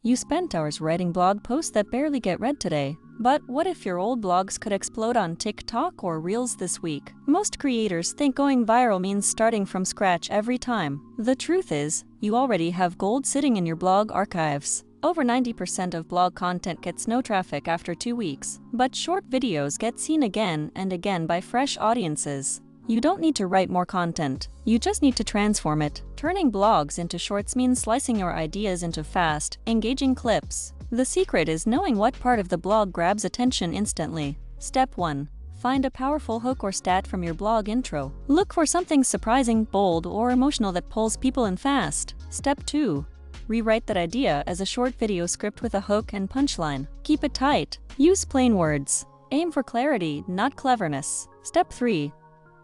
You spent hours writing blog posts that barely get read today. But what if your old blogs could explode on TikTok or Reels this week? Most creators think going viral means starting from scratch every time. The truth is, you already have gold sitting in your blog archives. Over 90% of blog content gets no traffic after 2 weeks, but short videos get seen again and again by fresh audiences. You don't need to write more content, you just need to transform it. Turning blogs into shorts means slicing your ideas into fast, engaging clips. The secret is knowing what part of the blog grabs attention instantly. Step 1. Find a powerful hook or stat from your blog intro. Look for something surprising, bold, or emotional that pulls people in fast. Step 2. Rewrite that idea as a short video script with a hook and punchline. Keep it tight. Use plain words. Aim for clarity, not cleverness. Step 3.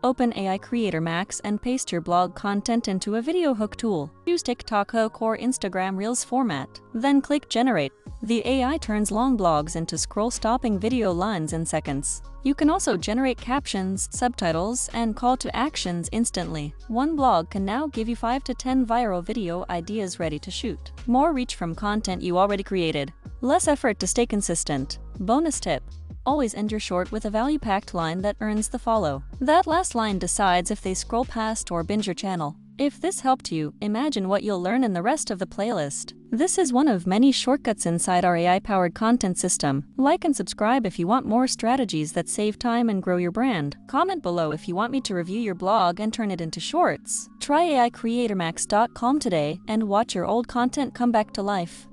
Open AI Creator Max and paste your blog content into a video hook tool. Use TikTok hook or Instagram Reels format. Then click Generate. The AI turns long blogs into scroll-stopping video lines in seconds. You can also generate captions, subtitles, and call to actions instantly. One blog can now give you 5 to 10 viral video ideas ready to shoot. More reach from content you already created. Less effort to stay consistent. Bonus tip. Always end your short with a value-packed line that earns the follow. That last line decides if they scroll past or binge your channel. If this helped you, imagine what you'll learn in the rest of the playlist. This is one of many shortcuts inside our AI-powered content system. Like and subscribe if you want more strategies that save time and grow your brand. Comment below if you want me to review your blog and turn it into shorts. Try AICreatorMax.com today and watch your old content come back to life.